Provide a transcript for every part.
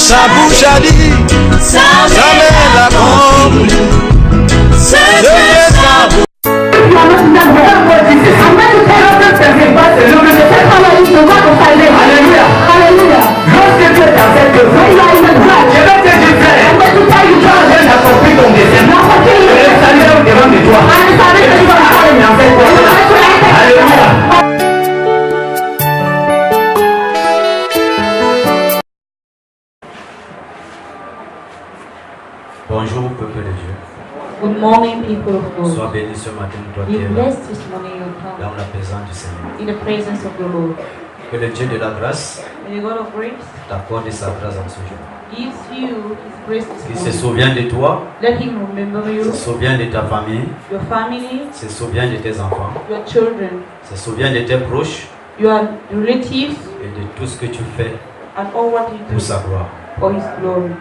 Sa bouche a dit, ça m'est l'accompli. C'est sa bouche. Alléluia. Lorsque tu es dans cette je vais te dire, frère, Dieu n'a compris ton dessein. Le salut est devant de toi. Alléluia. Bonjour peuple de Dieu. Good morning, people of God. Sois béni ce matin, toi qui Be es là, blessed this morning, you come dans la présence du Seigneur. in the presence of the Lord. Que le Dieu de la grâce May the God of grace t'accorde sa grâce en ce jour. gives you His grace this Qu'il se morning. souvient de toi, Let Him remember you, se souvient de ta famille, your family, se souvient de tes enfants, your children, se souvient de tes proches your relatives, et de tout ce que tu fais and all what you pour do sa gloire. for His glory.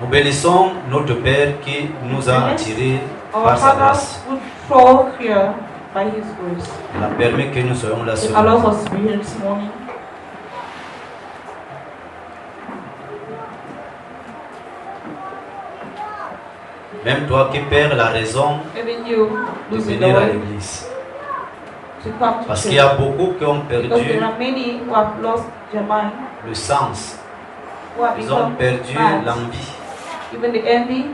Nous bénissons notre Père qui nous a attirés Our par sa Father grâce. would draw here by His grace. Il a permis que nous soyons là ce It allows matin. us to be here this morning. Même toi qui perds la raison Even you de lose the venir à way l'église. to come to Parce qu'il y a church. beaucoup qui ont Because perdu there are many who have lost their mind, le sens. who have Ils ont become perdu mad. l'envie. Even the envy,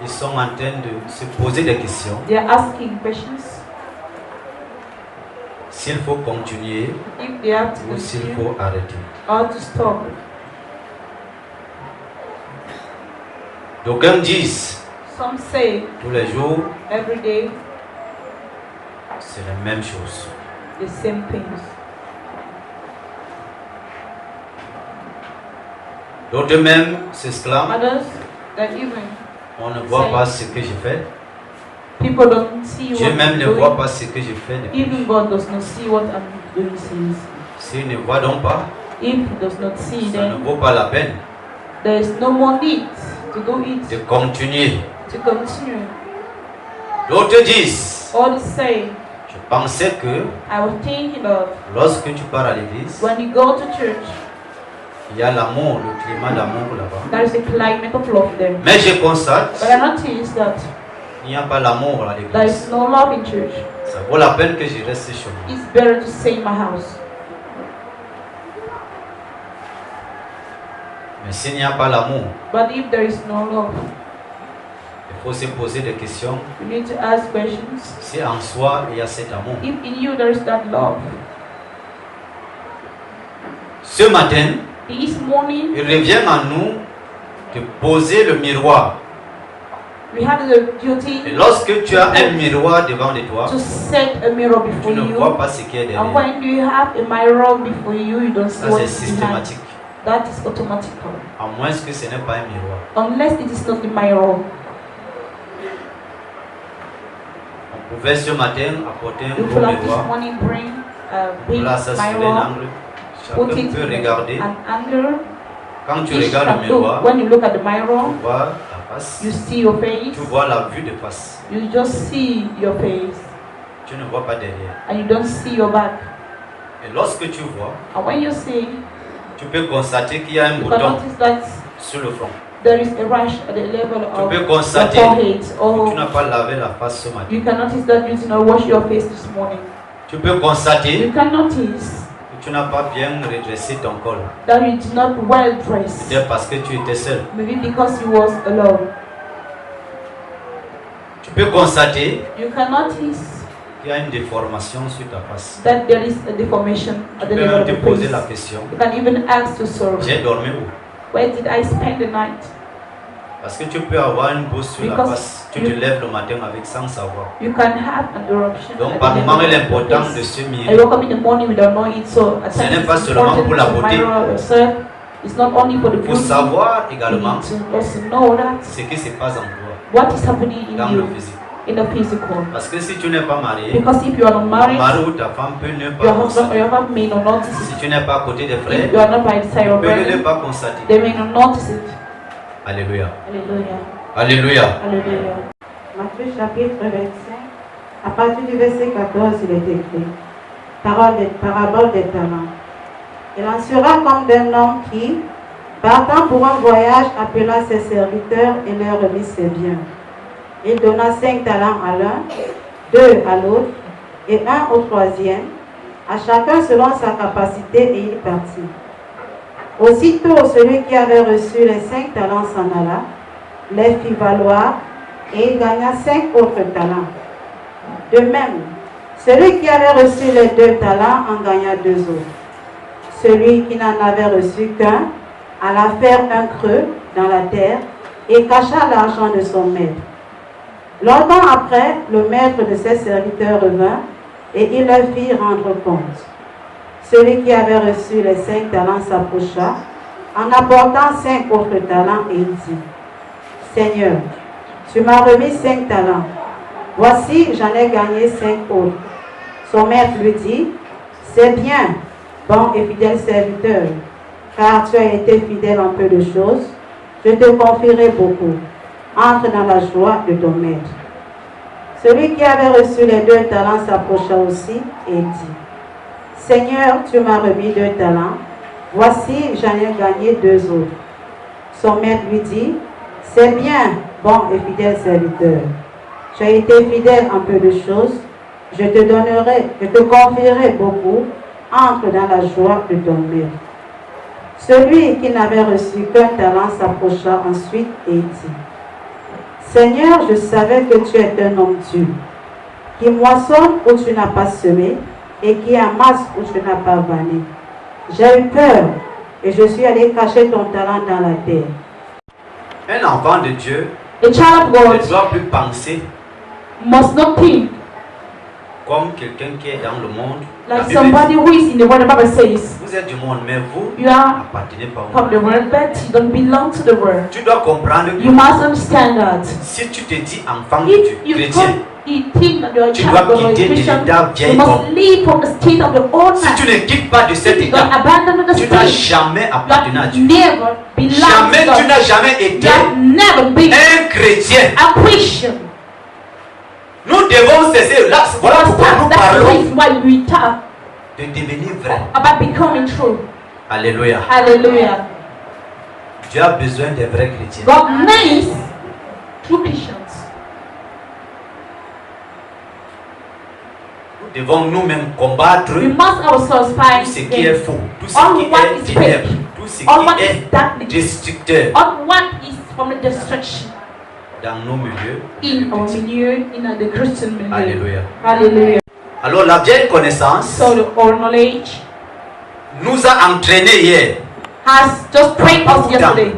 Ils sont en train de se poser des questions. they are asking questions S'il faut continuer if they have to ou s'il continue faut arrêter. or to stop. D'aucuns disent Some say tous les jours, every day c'est la même chose. the same things. D'autres même s'exclament, Others, that even on ne voit pas ce que je fais. people don't see Dieu what même I'm ne voit doing. pas ce que je fais. depuis. Even God does not see what I'm doing. Since S'il ne voit donc pas, if He does not see, ça ne then vaut pas la peine there is no more need to do it, de continuer. to continue. D'autres disent, Others say, je pensais que I was thinking of lorsque tu pars à l'église, when you go to church, il y a l'amour, le climat d'amour là-bas. there is a climate of love there. Mais je constate, But I noticed that il n'y a pas l'amour à there l'église. is no love in church. Ça vaut la peine que je reste chez moi. It's better to stay in my house. Mais s'il n'y a pas l'amour, But if there is no love, il faut se poser des questions. you need to ask questions. Si en soi il y a cet amour. If in you there is that love. Ce matin, This morning, il revient à nous de poser le miroir. we have the duty Et lorsque tu as un miroir devant de toi, to set a mirror tu before ne vois you. pas ce qui est And derrière. when you have a mirror before you, you don't see Ça what c'est is behind. systématique. That is automatical. À moins que ce n'est pas un miroir. Unless it is not the mirror. On pouvait ce matin apporter un You gros could have this miroir. morning bring a big Là, ça sur un mirror, angle. put Chacun it peut in regarder. an angle. Quand tu Each regardes can le look. miroir, When you look at the tu mirror, vois ta face. you see your face. Tu vois la vue de face. You just see your face Tu ne vois pas derrière. and you don't see your back. Et lorsque tu vois, And when you see, tu peux constater qu'il y a un you can bouton notice that sur le front. there is a rash at the level Tu of peux your constater forehead. que tu Or n'as pas lavé la face ce matin. you can notice that you did not wash your face this morning. Tu peux constater You can notice que tu n'as pas bien redressé ton col. that you did not well dress. Peut-être parce que tu étais seul. Maybe because you was alone. Tu peux constater You can notice qu'il y a une déformation sur ta face. that there is a deformation Tu at the peux level même of te the poser la face. question, You can even ask yourself, j'ai dormi où? where did I spend the night? Parce que tu peux avoir une bosse sur la Because face. Tu you- te lèves le matin avec sans savoir. You can have an eruption. Donc at par the moment, level of the l'importance face. de ce I miroir, woke up in the morning without knowing it, so at Ce times n'est pas it's seulement important pour la to beauté. mirror yourself. It's not only for the pour beauty. savoir You également need to also know that ce qui se passe en toi, what is happening in dans le you, physique. in the physical. Parce que si tu n'es pas marié, Because if you are not ton married, mari ou ta femme peut ne your pas husband or constater. your wife may not notice Si it. tu n'es pas à côté des If frères, you are not by the side tu of peux ne brethren, pas constater. they may not notice it. Alléluia. Hallelujah. Alléluia. Hallelujah. Matthieu chapitre 25, à partir du verset 14, il est écrit. parabole des talents. Il en sera comme d'un homme qui, partant pour un voyage, appela ses serviteurs et leur remit ses biens. Il donna 5 talents à l'un, 2 à l'autre et 1 au troisième, à chacun selon sa capacité, et il partit. Aussitôt, celui qui avait reçu les 5 talents s'en alla, les fit valoir, et il gagna 5 autres talents. De même, celui qui avait reçu les 2 talents en gagna 2 autres. Celui qui n'en avait reçu qu'un alla faire un creux dans la terre et cacha l'argent de son maître. Longtemps après, le maître de ses serviteurs revint et il leur fit rendre compte. Celui qui avait reçu les 5 talents s'approcha en apportant 5 autres talents et il dit: Seigneur, tu m'as remis 5 talents. Voici, j'en ai gagné 5 autres. Son maître lui dit: C'est bien, bon et fidèle serviteur, car tu as été fidèle en peu de choses, je te confierai beaucoup. Entre dans la joie de ton maître. Celui qui avait reçu les 2 talents s'approcha aussi et dit: Seigneur, tu m'as remis 2 talents. Voici, j'en ai gagné 2 autres. Son maître lui dit: C'est bien, bon et fidèle serviteur. Tu as été fidèle en peu de choses, je te confierai beaucoup. Entre dans la joie de ton maître. Celui qui n'avait reçu qu'un talent s'approcha ensuite et dit: Seigneur, je savais que tu es un homme dur, qui moissonne où tu n'as pas semé et qui amasse où tu n'as pas vanné. J'ai eu peur et je suis allé cacher ton talent dans la terre. Un enfant de Dieu A child of ne God doit plus penser must not think comme quelqu'un qui est dans le monde. La like Bible somebody dit, who is in the world. The Bible says, vous êtes du monde, mais vous you are n'appartenez pas au from the monde. world, but you don't belong to the world. Tu dois comprendre You que must understand that. si tu te dis enfant de If Dieu, you chrétien, think that you're a tu child dois of God or a quitter de Christian, l'état you vieil must homme. leave from the state of the old Si man. tu ne quittes pas de cet If you don't état, abandon the tu n'as state, jamais you appartenu à have Dieu. never belonged Jamais, to tu God. n'as jamais You été have never been un chrétien. a Christian. Nous devons cesser. Là, voilà pourquoi nous That's the parlons reason why we talk de devenir vrai. about becoming true. Alléluia. Hallelujah. Dieu a besoin des vrais chrétiens. God needs true Christians. Nous devons nous-mêmes combattre We must ourselves tout fight ce qui est against faux, tout ce all qui what est is ténèbres, fake, tout ce all what qui is est darkness, destructeur all what is from the destruction dans nos milieux. in our milieu, in the Christian milieu. Alléluia. Hallelujah. Alors la vieille connaissance So the old knowledge nous a entraînés hier. has just trained us yesterday.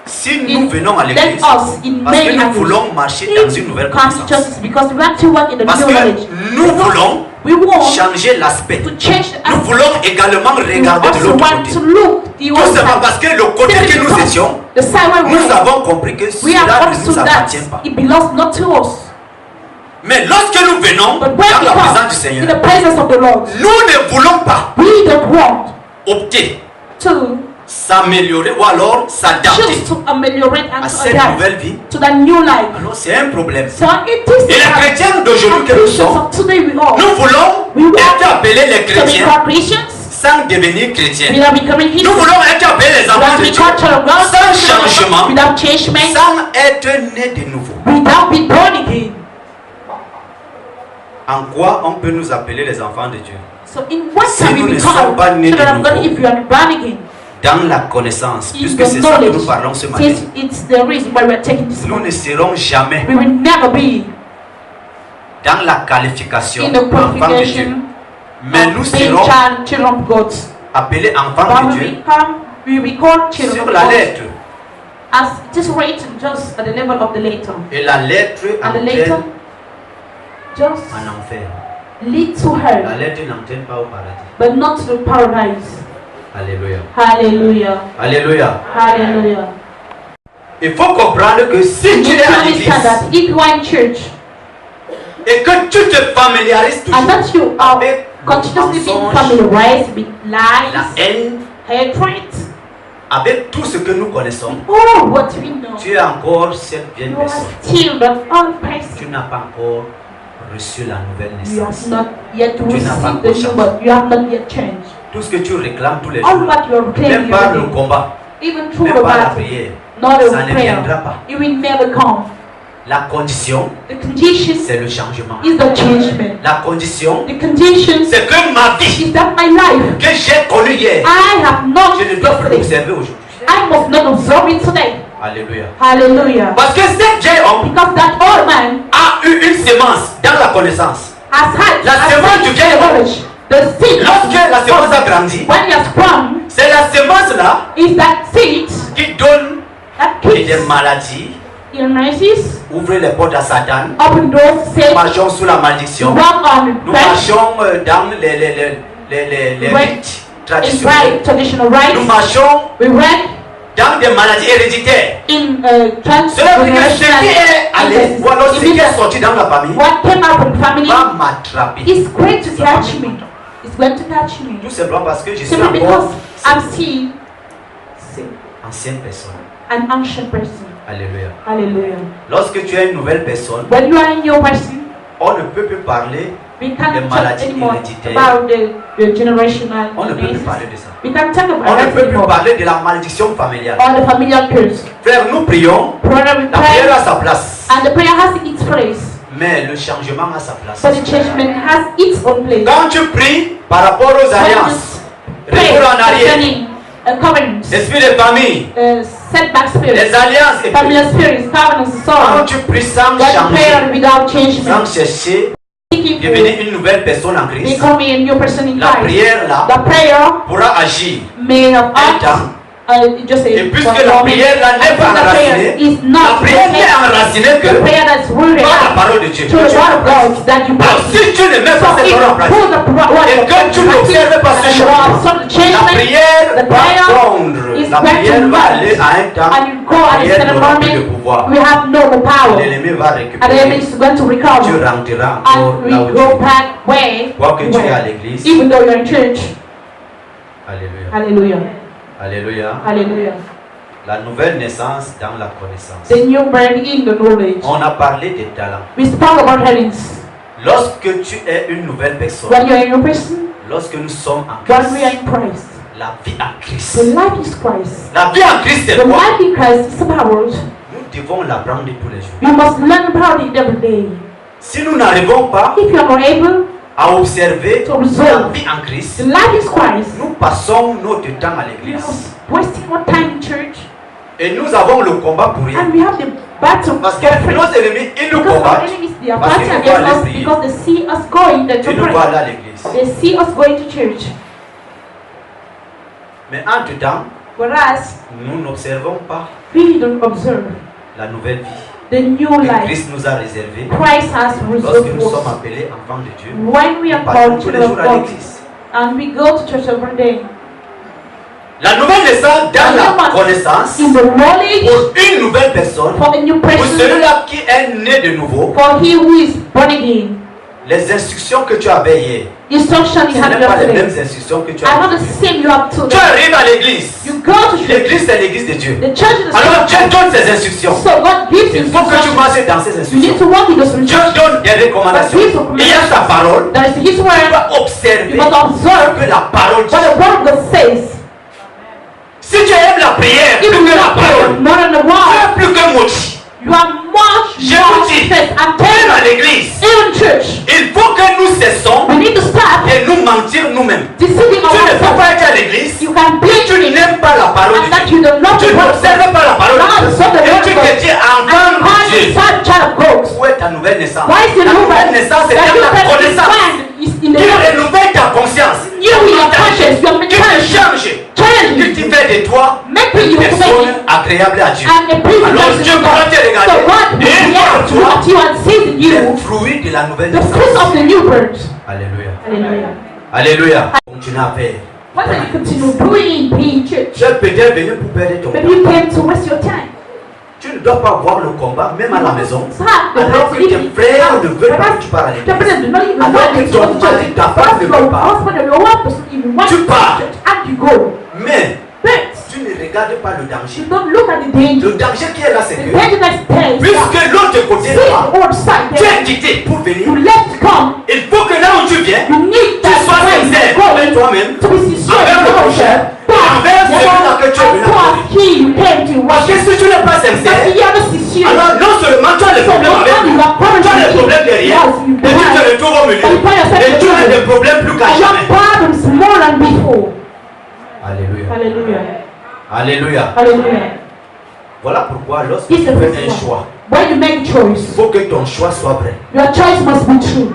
Si nous venons à Let l'église, us in parce que many nous others voulons marcher dans une nouvelle come to connaissance. churches because we want to work in the Parce new knowledge. que nous voulons We want changer l'aspect. to change the Nous aspect. voulons également We regarder de also l'autre want côté. to look the Tout other simplement side. parce que le côté Simply que nous because étions, the side where we nous were, avons compris que we have cela ne understood nous that appartient pas. it belongs not to us. Mais lorsque nous venons But when dans we la présence du come in Seigneur, the presence of the Lord, nous ne voulons pas we don't want opter, to s'améliorer ou alors s'adapter choose to ameliorate and à to cette adapt nouvelle vie. to the new life. Alors c'est un problème. So it is Et les chrétiens d'aujourd'hui que nous Christians sommes, of today we are. nous voulons être appelés les So we chrétiens are Christians. sans devenir chrétiens. We are becoming Nous Christians. voulons être appelés les We enfants are de becoming Dieu child of God. sans changement, Without changement. sans être nés de nouveau. Without being born again. En quoi on peut nous appeler les enfants de Dieu? So in what Si can nous we ne become sommes pas nés children de of God nouveau, if you are born again? dans la connaissance, In puisque the c'est ça que nous knowledge. parlons ce matin, Since it's the reason why we are taking this nous one. ne serons jamais We will never be dans la qualification in the enfants de Dieu, qualification mais nous of being serons children of God. appelés enfants But de we Dieu become, we will be called children sur of la God lettre. as it is written just at the level of the letter. Et la lettre And the entraîne letter just en enfer. lead to La her, lettre n'entraîne pas au paradis. but not to the paradise. Alléluia. Hallelujah. Alléluia. Hallelujah. Il faut comprendre que si You tu es à l'église understand that if you are in church et que tu te familiarises and toujours that you are avec continuously le being mensonge, familiarized with la lies, haine, hatred, avec tout ce que nous connaissons, all what we know, tu es encore cette vieille you are personne. still that old Tu person. n'as pas encore reçu la nouvelle You have naissance. not yet Tu n'as pas received the new conscience. birth. You have not yet changed. Tout ce que tu réclames tous les All jours, what you are claiming même par le every day, combat, even through même the par la battle, prière, not ça a ne prayer, viendra pas. it will never come. La condition, The condition c'est le changement. is the changement. La condition, The condition c'est que ma vie is that my life que j'ai connue hier, I have not je ne dois plus yesterday. l'observer aujourd'hui. I must not observe it today. Alléluia. Hallelujah. Parce que cet vieil homme Because that old man a eu une sémence dans la connaissance. has had La has semence had du vieil knowledge. The seed Lorsque la sémence a grandi, when he has sprung c'est la sémence là is that seed qui donne that des keeps maladies, illnesses, ouvre les portes à Satan. open doors, Nous safe, marchons sous la malédiction. walk on Nous right, marchons dans les Right. rites in traditionnels. right, traditional Nous rights. marchons We read dans des maladies héréditaires. in Cela veut dire que ce qui est allé, illnesses. ou alors ce It qui means est that sorti dans la famille, what came out from family va m'attraper. is going to Ça va catch me me. prendre. It's going to catch me. Tout simplement parce que je suis Simply encore because I'm still ancienne personne. an ancient person. Alléluia. Hallelujah. Lorsque tu es une nouvelle personne, When you are a new person, on ne peut plus parler, we Les can't talk maladies anymore héréditaires. about the generational on ne peut plus diseases. parler de ça. We can't talk On about ne that peut plus anymore. parler de la malédiction familiale. Or the familiar curse. Frère, nous prions, Brother, we la prière pray, a sa place, and the prayer has its place, mais le changement a sa place. but the judgment has its own place. Quand tu pries par rapport aux alliances, Pray retour en arrière, concerning covenants, esprit de famille, setback spirits, les alliances, et puis, familiar spirits, covenants, and so quand on. tu pries sans That prayer changer, without sans changement, chercher, seeking devenir for une nouvelle personne en Christ, becoming a new person in la Christ. prière là The prayer pourra agir. may have Un temps. asked, just a Et puisque one la moment, prière là n'est and pas the prayer enracinée, is la not prière n'est enracinée the que prayer that's rooted par la out parole de Dieu. to the word of God that you Alors pray. si tu ne mets So pas cette if parole en you pratique, put the word et of que God tu n'observes pas ce and you changement, observe the la changement, prière the va prayer fondre. is La going prière to va rise. aller à un temps. and you go La at a prière certain n'aura plus de moment, pouvoir. we have no more power. L'ennemi va And the enemy récupérer. is going to Tu recover. rentreras encore And we là où tu go es. back where, Quoi que tu es à where? l'église. Even though you're in church. Alléluia. Hallelujah. Alléluia. Hallelujah. La nouvelle naissance dans la connaissance. The new birth in the knowledge. On a parlé des talents. We spoke about talents. Lorsque tu es une nouvelle personne, When you're a new person, lorsque nous sommes en when we are Christ, in Christ, la vie en the Christ. life is Christ. La vie en Christ, c'est The quoi? life in Christ is empowered. Nous devons l'apprendre tous les jours. We must learn about it every day. Si nous n'arrivons pas If you are not able, à observer To observe. la vie en Christ, the life is Christ. nous passons notre temps à We l'église. are wasting our time in church, Et nous avons le combat pour rien. and we have the battle Parce que for nos ennemis, ils nous because our combattent. enemies, they are Parce qu'ils fighting nous voient against aller us prier. because they see us going to Ils nous voient pray. aller à l'église. They see us going to church. Mais entre-temps, Whereas nous n'observons pas we don't observe la nouvelle vie the new que life Christ nous a réservée. Christ has Lorsque reserved nous sommes for us. appelés enfants de Dieu, When we nous are passons called tous les children jours of à God l'église. and we go to church every day, La nouvelle naissance dans la Everyone connaissance in the knowledge pour une nouvelle personne, for a new pour person, celui-là qui est né de nouveau, for he who is born again. les instructions que tu avais hier, Instruction ce you have n'est pas les yesterday mêmes instructions que tu are as not the hier. same you have Tu today. arrives à l'église. You go to church. L'église, c'est l'église de Dieu. The church is the Alors Dieu same. donne ses instructions. So God gives Il faut que tu instructions. marches dans ces You need to instructions. walk in those Dieu instructions. donne des recommandations. Il y a sa parole. There is His Tu word. dois You observer must observe que la parole what the dit. word of God says. Si tu aimes la prière plus If you que la love prayer parole, more than the tu word, es plus que maudit. you are much Je more vous dis, faith. I'm même telling à you, l'église, even church, il faut que nous cessons we need to stop de nous mentir nous-mêmes. deceiving Tu ne peux ourselves. pas être à l'église, You can tu believe n'aimes pas la parole and de that Dieu. you do not Tu n'observes pas la parole de Dieu. Et tu te dis and enfant you de can't Dieu. decide child of God. Où est ta nouvelle naissance? Why is the La new nouvelle birth? naissance, c'est That dans you la can connaissance. find is in the Il knowledge. renouvelle ta conscience. You in your conscience, your Qui te mentality change. change. Qui te fait de toi Make une you personne make agréable à Dieu. and a priest Alors person Dieu to pourra God. te regarder. So God will Et be voir able to toi look at you and see in les you fruits de la nouvelle the fruit naissance. of the new birth. Alléluia. Hallelujah. Alléluia. Continue à faire. What are you continue doing in church? Tu es peut-être venu pour perdre ton Maybe temps. you came to waste your time. Tu ne dois pas voir le combat, même à la maison. Stop the Alors que tes frères ne veulent pas que tu parles à The l'église. president do not even Alors want que you to ton go to mari, church. ta femme ne Your veut pas. husband or your wife doesn't even want Tu you to go pars. to church and you go. Mais But tu ne regardes regarde pas le danger. You don't look at the danger. Le danger qui est là, c'est The que danger that stays. puisque l'autre côté See là, the old side tu there. es quitté pour venir, You left come. il faut que là où tu viens, You need tu that sois way sincère you're avec going toi-même, to be sincere envers le with prochain, yourself. et envers celui-là que tu es venu towards appeler. he you came to Parce que worship. si tu n'es pas But sincère, if you are not sincere, alors non seulement tu as des so problèmes not avec only lui, you are tu as des problèmes derrière, yes, you et tu te behind, retrouves au milieu, but you find yourself et tu as in des problèmes plus qu'à and your jamais. problems more than before. Alléluia. Hallelujah. Alléluia. Hallelujah. Voilà pourquoi lorsque This tu is fais the un one. choix, When you make il choice, faut que ton choix soit vrai. your choice must be true.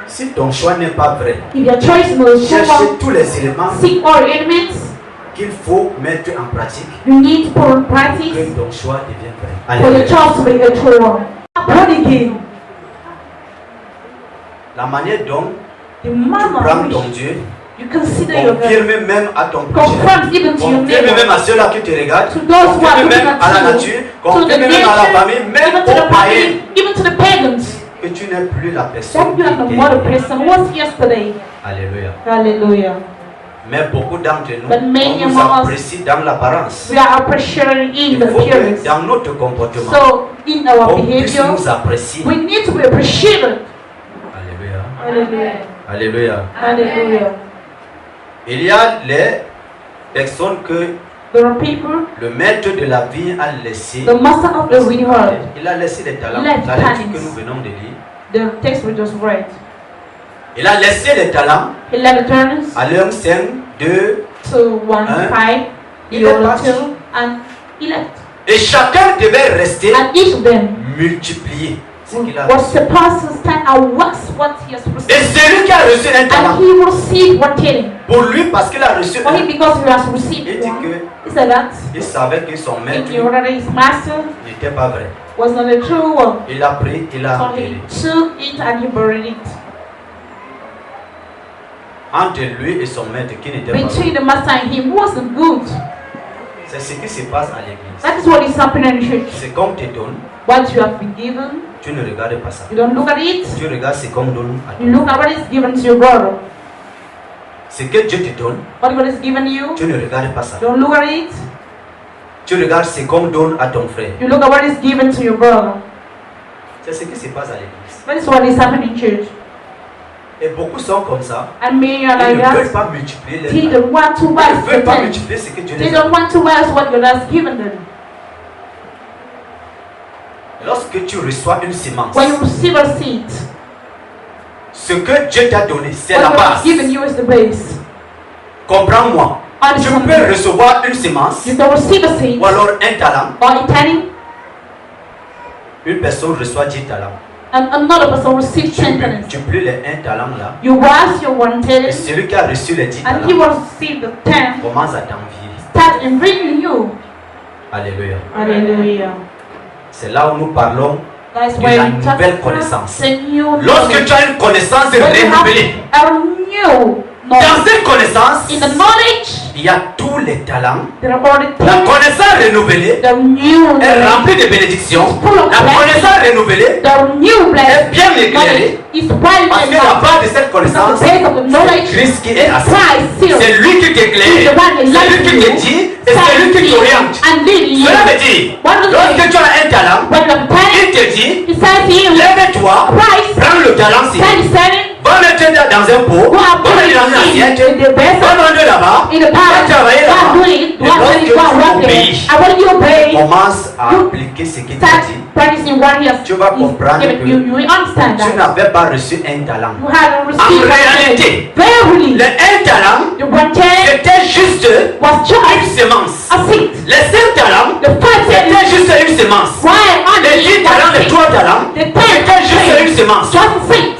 Si ton choix n'est pas vrai, If your choice is cherchez true, tous les éléments seek all elements qu'il faut mettre en pratique you need to put in pour practice que ton choix devienne vrai. for your Alléluia. choice to be a true one. Born again, La manière dont the tu man prends of ton which Dieu, you consider your God confirme même à ton prochain, confirms even to your confirme même neighbor, à ceux-là qui te regardent, to those who are confirme looking même à la at you, nature, to the confirme même à la famille, nation, même even to the aux païens, family, even to the pagans. que tu n'es plus la That personne you are no qui more the était. person who was yesterday. Alléluia. Hallelujah. Mais beaucoup d'entre nous, But many on nous among us, apprécie dans l'apparence. We are appreciating in Il the faut que appearance. dans notre comportement, So in our on puisse behavior, nous apprécier. we need to be appreciated. Alléluia. Hallelujah. Alléluia. Hallelujah. Il y a les personnes que There are people, le maître de la vie a laissé. the master of the reward, Il a laissé les talents. Left La lecture talents. que nous venons de lire. the text we just read. Il a laissé les talents He led the turns à l'un 5, 2, to 1, Hein? 5, Il the est other parti. 2, and he left. et chacun devait rester And each of them multiplié. Ce qu'il a was reçu. supposed to stand and wax what he has Et received. celui qui a reçu un talent, And he received one talent. pour lui, parce qu'il a reçu For him, un, because he has il received dit one, que he said that il savait que son maître he knew that his master n'était pas vrai. was not a true one. Il a pris, il a So enterré. he took it and he buried it. Entre lui et son maître qui n'était pas vrai. Between the master and him wasn't good. C'est ce qui se passe à l'église. That is what is happening in church. C'est qu'on te donne, What you have been given, tu ne regardes pas ça. you don't look at it. Tu regardes ce qu'on donne à You toi. look at what is given to your brother. Ce que Dieu te donne, What God has given you, tu ne regardes pas ça. you don't look at it. Tu regardes ce qu'on donne à ton frère. You look at what is given to your brother. C'est ce qui se passe à l'église. That is what is happening in church. Et beaucoup sont comme ça. And many are Ils like ne veulent that. pas multiplier les They talents. don't want to Ils wax ne the veulent pas tent. multiplier ce que Dieu They les a don't donné. want to wax what God has given them. Lorsque tu reçois une semence, When you receive a seed, ce que Dieu t'a donné, c'est what la God has base. given you is the base. Comprends-moi. Tu Understand peux me? recevoir une semence You can receive a seed ou alors un talent. or a talent, Une personne reçoit 10 talents. and another person receives Tu 10 talents. multiplies les 1 talent là. You wax your one Et talent, celui qui a reçu les 10 and he talents will receive the 10. commence à t'envier. Start envying you. Alléluia. Hallelujah. C'est là où nous parlons. That's De why la we talk nouvelle about connaissance. the new Lorsque knowledge. tu as une connaissance When you have renouvelée, a new dans knowledge. cette connaissance, In the knowledge, il y a tous les talents. there are all the La things, connaissance renouvelée the new est knowledge, remplie de bénédictions. full of La connaissance renouvelée the new est blessing. bien éclairée. Is well Parce que la base de cette connaissance, the base of the knowledge c'est Christ qui est is assis. Christ still. C'est lui qui t'éclaire, c'est lui qui te dit et c'est lui qui t'oriente. and leading you. Cela veut dire, What does it lorsque mean? tu as un talent, When you have talent, il te dit, he says to you, lève-toi, Christ, prends le talent ci, stand standing, va mettre dans un pot, go and va put mettre dans une it assiette, in the va vessel, manger là-bas, in the va pot, travailler go and là-bas. do it, go Et and lorsque do it, go and tu work there. obéis, And when you obey, commence à appliquer ce qu'il t'a start dit. practicing what he has Tu vas comprendre given que you. You will understand Tu that. n'avais pas reçu un talent. You haven't En received réalité, verily. le un talent, The one talent c'était juste was une just semence. a seed. Les 5 talents, The five c'était talents, juste une semence. why on Les 10 talents, les 3 talents, The c'était juste une semence. just a seed.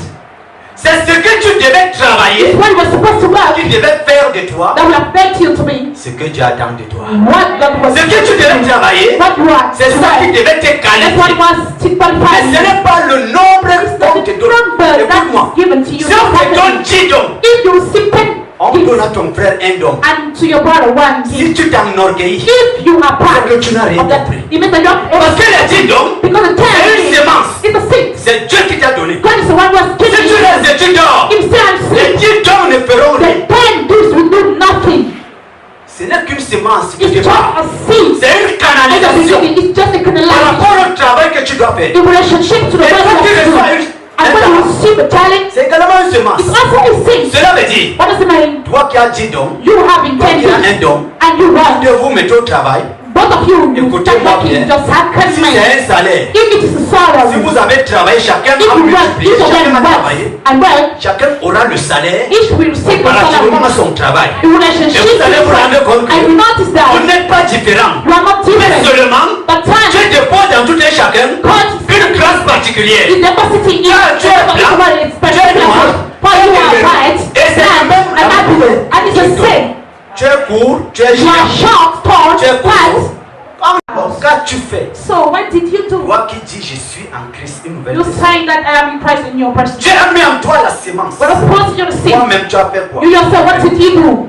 C'est ce que tu devais travailler, It's what you were supposed to work tu devais faire de toi that will affect you to be ce que Dieu attend de toi. what God was Ce que tu devais travailler, what you are c'est ça qui devait te That's what qualifier. was to qualify Mais ce you. n'est pas le nombre qu'on te The donne. number Écoute-moi. that is given to you. Si on te donne 10 dons, If you receive 10 on donne gifts à ton frère un don. and to your brother one Si gift, tu t'enorgueillis, if you are proud c'est que tu n'as rien of that, compris. it means that you have Parce que les 10 dons, because the c'est 10 une semence. is a seed. C'est Dieu qui t'a donné. God is the one who has Si given tu you laisses et tu dors, himself les seed. 10 dons ne feront rien. The 10 gifts will do nothing. Ce n'est que semence que It's tu just vas. a seed. C'est une In the canalisation beginning, it's just a par canalization. rapport au travail que tu dois faire. In relationship to the Et person quand tu of reçois God. une And when you receive a challenge, c'est également une semence. it's also a seed. Cela veut dire, What does it mean? toi qui as 10 dons, You have toi qui as un intentions don, and you want. de vous mettez au travail. Both of you, you Écoutez-moi start bien. working just have Si c'est money. un salaire, If it is a si salary, vous avez travaillé, chacun if a you work, multiplié, each of chacun them a travaillé, works and work, chacun aura le salaire each will receive the comparativement à salary. son travail. In relationship Et vous allez vous rendre to compte and you que notice vous that n'êtes pas différents. you are not Mais different. seulement, But time Dieu dépose dans tout un chacun God une grâce particulière. is depositing in Tu es blanc, everybody is tu es noir, for you are white, et c'est la même and happiness, and it's the same. Tu es court, tu es You are géant, short, tall, tu es court. fat. Alors, qu'as-tu fait? So what did you do? Toi qui dis je suis en Christ, une nouvelle You personne. saying that I am in Christ in your person. Dieu a mis en toi la sémence. But suppose you receive. Toi-même, tu as fait quoi? You yourself, what did you do?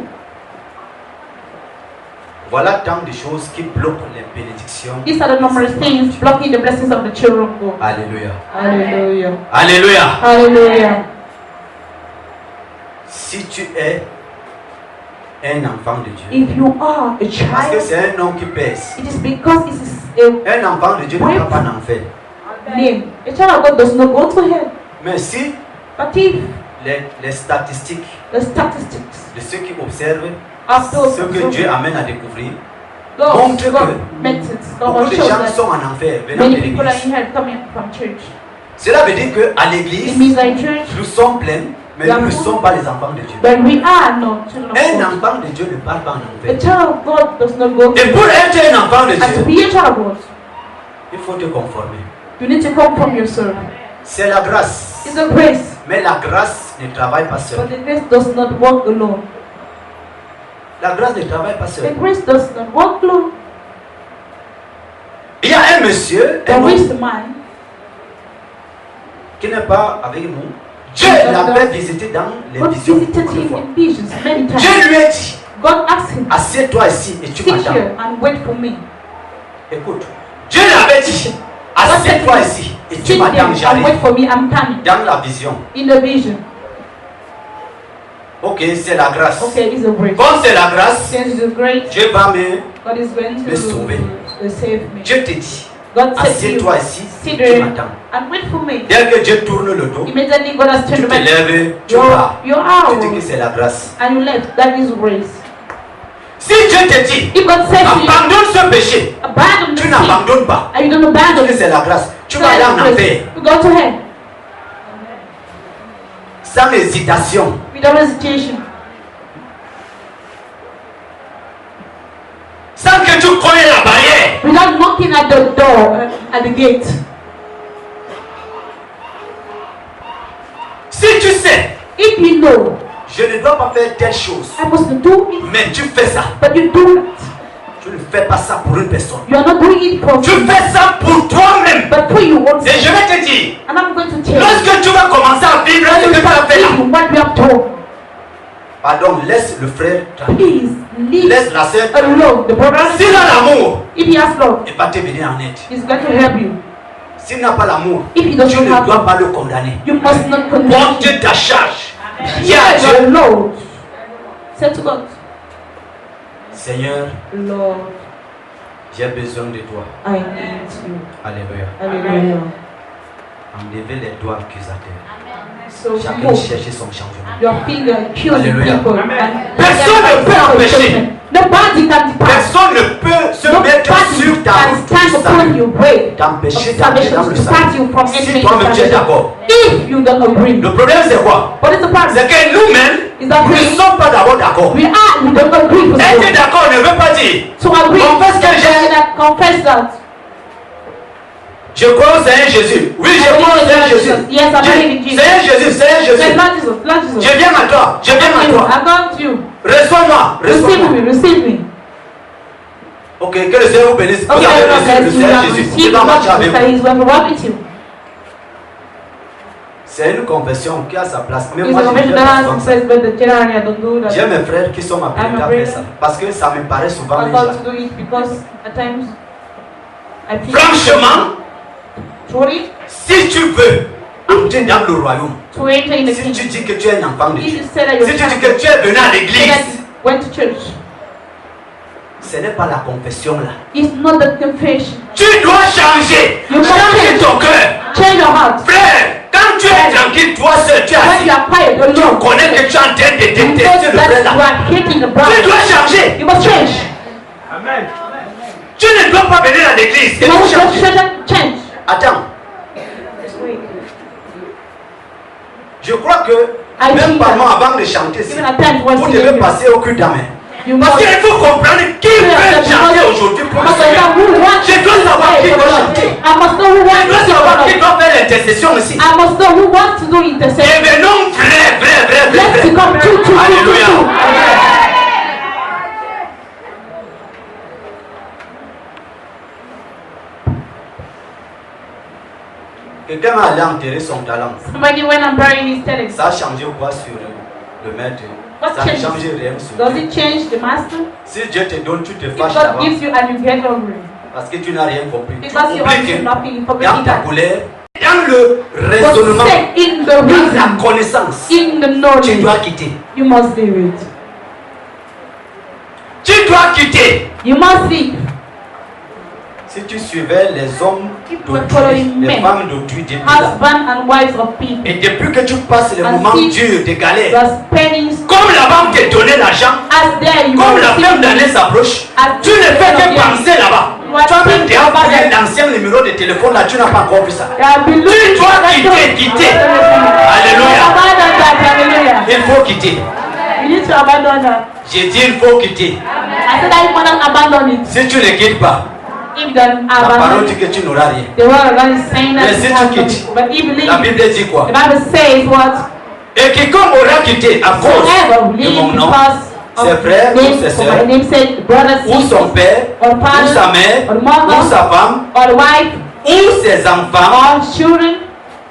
Voilà tant de choses qui bloquent les bénédictions. These are the numerous things blocking the blessings of the children of God. Alléluia. Hallelujah. Alléluia. Hallelujah. Si tu es un enfant de Dieu, If you are a parce que child, c'est un nom qui pèse. it is because it is Un enfant de Dieu ne va pas en enfer. a name. A child of God does not go to hell. Mais si But if les statistiques the statistics de ceux qui observent of those ce que Dieu amène à découvrir, those montre God que meant it, beaucoup de shows gens that sont en enfer venant de many people are l'église. in hell coming from church. Cela veut dire qu'à It l'église, means that in church, nous sommes pleins, mais nous ne sommes pas les enfants de Dieu. but we are not children of Un God. enfant de Dieu ne parle pas en A enfer. child of God does not go Et to pour être un enfant de and to Dieu, be a child of God, il faut te conformer. you need to come from yourself. C'est la grâce. It's a grace, Mais la grâce ne travaille pas but seule. the grace does not work alone. La grâce ne travaille pas The seule. grace does not work alone. Il y a un monsieur, un There homme, is a man qui n'est pas avec nous. Dieu l'avait visité dans les God visions. visited beaucoup de him fois. in visions many times. Dieu lui a dit, God asked him, assieds-toi ici et tu sit m'attends. here and wait for me. Écoute, Dieu l'avait dit, assieds-toi ici et tu Sit m'attends, there and j'arrive. wait for me. I'm coming. Dans la vision. In the vision. Ok, c'est la grâce. Okay, it's a grace. Comme c'est la grâce, Since it's a grace, Dieu va me... God is going Me sauver. to save me. Dieu te dit, God said to you, assieds-toi ici sit et tu there m'attends. and wait for me. Dès que Dieu tourne le dos, Immediately God has tu turned te back. lèves, tu pars. You're Tu dis que out c'est la grâce. and you left. That is grace. Si Dieu te dit, If God says to you, abandonne ce péché, abandon the tu sin, n'abandonnes pas. and you don't Parce abandon que it, c'est la grâce. Tu vas that aller is en grace. enfer You go to hell sans hésitation. without hesitation. Sans que tu connais la barrière. Without knocking at the door, at the gate. Si tu sais, If you know, je ne dois pas faire telle chose, I must do it, mais tu fais ça. but you do it. Tu ne fais pas ça pour une personne. You are not doing it for Tu me, fais ça pour toi-même. but for you also. Et je vais te dire, And I'm going to tell you, lorsque tu vas commencer à vivre ce when que you tu as start fait là, thinking what you have told, pardon, laisse le frère tranquille. please leave Laisse la sœur. alone. The brother, S'il a l'amour, if he has love, il va te venir en aide. he's going to help you. S'il n'a pas l'amour, If he does tu not ne have dois love, pas le condamner. you must not condemn Porte him. ta charge. Dis Share à Dieu, your load. Say to God, Seigneur, Lord, j'ai besoin de toi. I need you. Alléluia. Hallelujah. Enlevez les doigts accusateurs. So Chacun move cherche son changement. your finger, accusing Alléluia. people. Personne ne peut empêcher. Nobody can depart. Personne ne peut se mettre Nobody sur ta can route stand du upon salut, your way. t'empêcher of d'entrer salvation, dans le to start salut. you from Si entering toi-même tu es salvation. d'accord. If you don't agree, Le problème c'est quoi? what is the problem? C'est que nous-mêmes, Is that nous ne we, sommes pas d'abord d'accord. we don't agree with Être God. d'accord ne veut pas dire To agree, confesse que j'ai. confess that. Je crois au Seigneur Jésus. Oui, je crois au Seigneur Jésus. Yes, I believe in Jesus. Seigneur Jésus, Seigneur Say, Jésus. Lord Jesus, Lord Jesus. Je viens à toi. Je viens à toi. I come to you. Reçois-moi. Receive Reçois-moi. me, receive me. Ok, que le Seigneur vous bénisse. Vous Okay, avez Lord reçu le bless you. Seigneur You Jésus. have Il received va Lord marcher avec Jesus, that vous. He's going to walk with you. C'est une confession qui a sa place. Mais It's moi, a je ne fais confession pas that has souvent been ça. said, but generally I don't do J'ai that. mes frères qui sont appelés I'm a à faire brother. ça. Parce que ça me paraît souvent I'm déjà. called to do it because at times I feel Franchement, truly si tu veux entrer dans le royaume, to enter in the si tu kingdom. dis que tu es un enfant de If Dieu, you say that you're si tu dis child, que tu es venu à say that l'église, you went to church, Ce n'est pas la confession là. It's not the confession. Tu dois changer. You must Changer change. ton cœur. Change your heart. Frère, quand tu es tranquille, toi seul, tu es When assis. you are quiet, Tu alone, connais que tu es en train de you know détester le frère that you là. are hating the Tu brother. dois changer. You must change. Tu ne dois pas venir à l'église. You Et must tout changer. change. Attends. Je crois que I même think par that moi, avant de chanter, even at times when vous singing devez here, passer au cul de la main. you Parce must qu'il faut comprendre qui veut chanter aujourd'hui pour le Seigneur. Je dois savoir qui doit chanter. I must know who Je wants dois to savoir do qui doit faire l'intercession ici. I must know who wants to do Et intercession. venons vrai. Let's become two. Alléluia. Quelqu'un a allé enterrer son talent. Somebody went and buried his talent. Ça a changé quoi sur le maître? What Ça n'a changes? changé rien sur Does lui. it change the master? Si Dieu te donne, tu te If fâches God d'avance. gives you and you get angry, Parce que tu n'as rien compris. Tu because you oublies want que nothing, you forget dans ta that. colère, dans le raisonnement, But say in the dans la reason, connaissance, in the tu knowledge, dois quitter. you must leave it. Tu dois quitter. You must leave. Si tu suivais les hommes were d'autrui, following les men, femmes d'autrui depuis là, Husband and wives of people. et depuis que tu passes les And moments see durs de galère, the spending comme la banque te donnait l'argent, as there you comme will la receive fin d'année s'approche, as tu ne fais que Yeah. penser là-bas. Toi-même, tu as pris l'ancien numéro de téléphone là, tu n'as pas encore vu ça. Tu dois quitter. Alléluia. Abandon that. Hallelujah. Il faut quitter. You need to abandon that. J'ai dit il faut quitter. I said I want to abandon it. Si tu ne quittes pas, If you don't la parole abandon dit it, que tu n'auras rien. the word of God is saying that Mais you si tu have quittes, nothing. But if you leave, La Bible dit quoi? the Bible says what? Et quiconque aura quitté à cause Whoever de leave mon nom, because ses of frères ou name, ses for my sœurs, name said brothers, ou son sisters, père, or ou father, sa mère, or mother, ou sa femme, or wife, ou ses enfants. or children.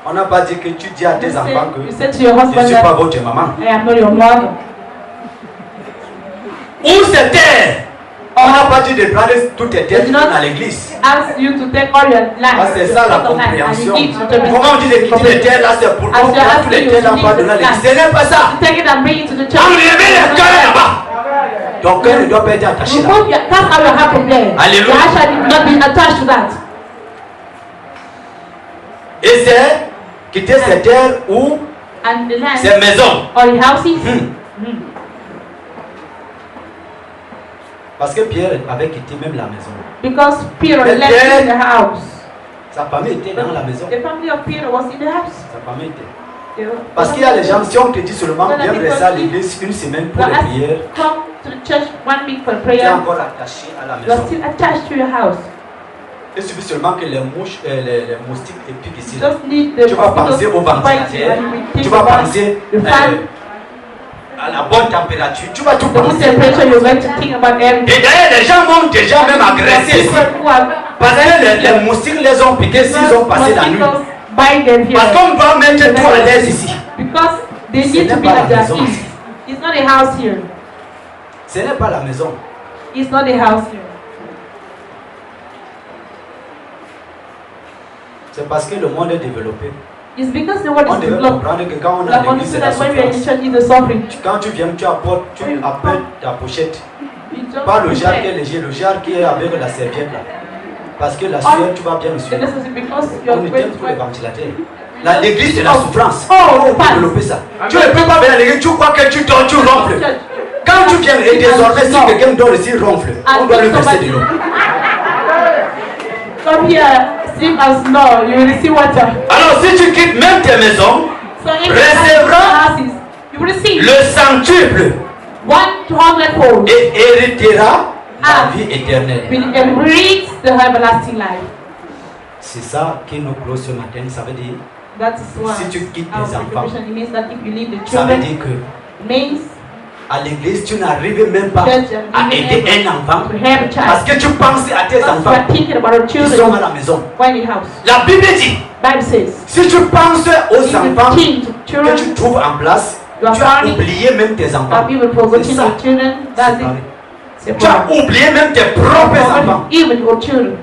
On n'a pas dit que tu dis à tes enfants que You said to your je ne husband suis pas that votre maman. I am not your mother. Ou ses terres. On n'a pas dit de prendre toutes tes terres Did not dans l'église. ask you to take all your land. Ah, c'est ça la compréhension. And you give to the Comment on dit de quitter les terres là, c'est pour As qu'on you're prenne tous asking les you terres là, to on va donner à leave l'église. the Ce n'est pas ça. To take it and bring it to the church. Enlevez les cœurs là-bas. Ton cœur ne doit pas être attaché là. Remove your, that's how your heart from there. Alléluia. Your heart shall not be attached to that. Et c'est quitter ces terres ou And the land ces maisons. or the houses. Parce que Pierre avait quitté même la maison. Because Peter Mais left Pierre- in the house. Sa famille était dans la maison. The family of Peter was in the house. Sa famille était. They were- Parce qu'il y a les gens, si on te dit seulement When the viens people rester à see- l'église une semaine pour Now, les as prières, you come to the church 1 week for tu es prayer, encore attaché à la you are maison. still attached to your house. Il suffit seulement que les mouches, les moustiques te piquent ici. You Là. just need the Tu vas penser au mosquitoes to bite you ventilateur, and you will tu think vas about penser the fan, à la bonne température, tu vas tout the good penser. temperature. You're going to think about everything. Et d'ailleurs, les gens vont déjà même agresser ici. People who are Parce que les moustiques les ont piqués s'ils ont passé la nuit. mosquitoes bite them Parce here qu'on doit mettre tout à l'aise ici. because they Ce need to n'est be pas la at their maison. ease. It's not a house here. Ce n'est pas la maison. It's not a house here. C'est parce que le monde est développé. It's because the word On is devait developed. comprendre que quand on We a have l'église, c'est understood la that when we are in souffrance. church, it's the suffering. Quand tu viens, tu apportes, tu appelles ta pochette. You don't Pas le jar qui est prepare. léger, le jar qui est avec la serviette là. Parce que la sueur, tu vas bien le The suivre. necessity because you are On going était to pour les work. ventilateurs. L'église, c'est la souffrance. Oh, On peut pass. développer ça. Tu ne peux pas venir à l'église, tu crois que tu dors, tu ronfles. Church. Quand tu viens, et désormais, si quelqu'un dort ici, ronfle, on doit lui verser de l'eau. Come here, sleep and snore. You will receive water. Alors, si tu quittes même tes maisons, So if Recevra houses, you will receive le centuple 100-fold. et héritera la Ah. vie éternelle. Will inherit the everlasting life. C'est ça qui nous clôt ce matin. Ça veut dire, That is why Si tu quittes our tes enfants, contribution, it means that if you leave the ça veut children, dire que it means à l'église, tu n'arrives même pas à aider un enfant to have a parce child. que tu penses à tes Because you enfants are thinking about your qui sont à children la maison. when in house. La Bible dit, Bible says, si tu penses aux if you enfants think to que children, tu trouves en place, you are tu as planning, oublié même tes enfants. that people forgetting C'est ça. your children, that's C'est pareil. it. C'est Tu as pareil. oublié même tes propres enfants. Even your children.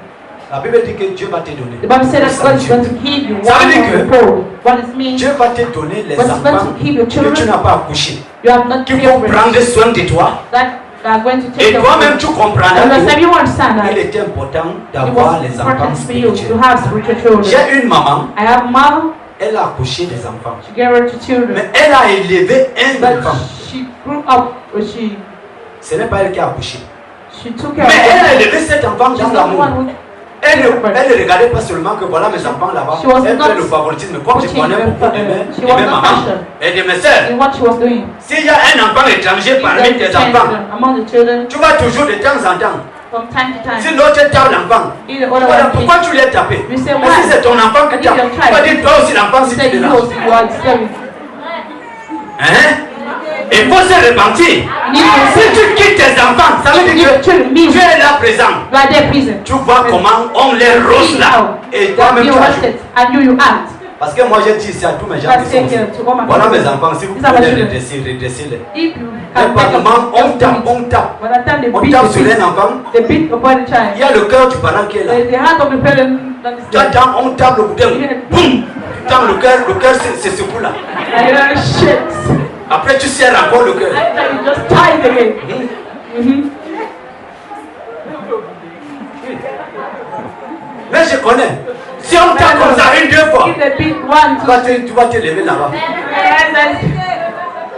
La Bible dit que Dieu va te donner. The Bible said that God is going to give you Ça veut dire one que fold. What it means, Dieu va te donner les God is going enfants to give your que tu children n'as pas accouchés, you have not qui vont given, prendre soin de toi, that They are going to take Et care toi-même, of tu you. comprendras And the que you understand that il it était important d'avoir was les enfants important for you to spirituels. have spiritual children. J'ai une maman, I have a mom, elle a accouché des enfants. she gave her to children. Mais elle a élevé un But enfant. she grew up, Ce n'est pas elle qui a accouché. she took care Mais of elle a them. élevé cet enfant She's dans not the l'amour. one who Elle ne regardait pas seulement que voilà mes enfants là-bas. She was Elle not fait le favoritisme. Comme je putting connais the- beaucoup de mes, she de was mes not mamans passionate et de mes soeurs. in what she was doing. S'il y a un enfant étranger parmi If tes there's enfants, children among the children, tu vas toujours de temps en temps. from time to time, Si l'autre tape l'enfant, either voilà, other one pourquoi tu l'as tapé? We say, Mais why? si c'est ton enfant que I tu as, think you're tu vas trying. dire toi aussi l'enfant si tu say es you là. also you are disturbing. Hein? Il faut se repentir. You need to Si tu quittes tes enfants, ça veut dire que children tu means es là présent. you are there prison. Tu vois comment on les rose là. Et toi-même You tu watch ajoutes. it and you act. Parce que moi j'ai dit ici à tous mes gens That's qui sont take ici. care to all my Voilà mes children. enfants, si vous These are pouvez my les children. redresser-les. If you Mais can par take moment, a on tape. by the time they On beat tape the sur un beat, enfant. they beat upon the Il child. y a le cœur du parent qui est là. There is the heart of the parent that is Tu there. attends, on tape le bouton. Boum! Tu tapes le cœur se secoue là. And it shakes. Après tu serres encore le cœur. After you just tie it again. Mais je connais. Si on tape comme ça une, deux fois, If they beat one, tu vas te lever là-bas. two,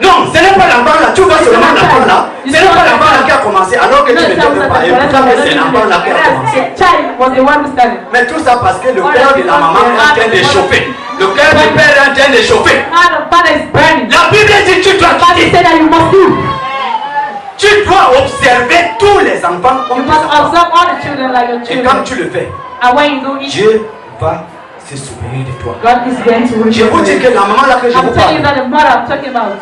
Non, ce n'est pas l'enfant là. Tu vois seulement l'enfant là. Ce n'est pas l'enfant là qui a commencé alors que tu ne devais pas. Et pourtant c'est l'enfant là qui a commencé. the child was the one who started. Mais tout ça parce que le cœur de la maman est en train de chauffer. Le cœur du père est en train de chauffer. Heart of father is burning. La Bible dit tu dois But he quitter. said that you must do. Tu dois observer tous les enfants You comme tes must enfants. observe all the children like your Et quand children. tu le fais, And when you do it, Dieu va se souvenir de toi. God is going to Je vous dis remember. que la maman là que je I'm vous telling you parle, that the mother I'm talking about,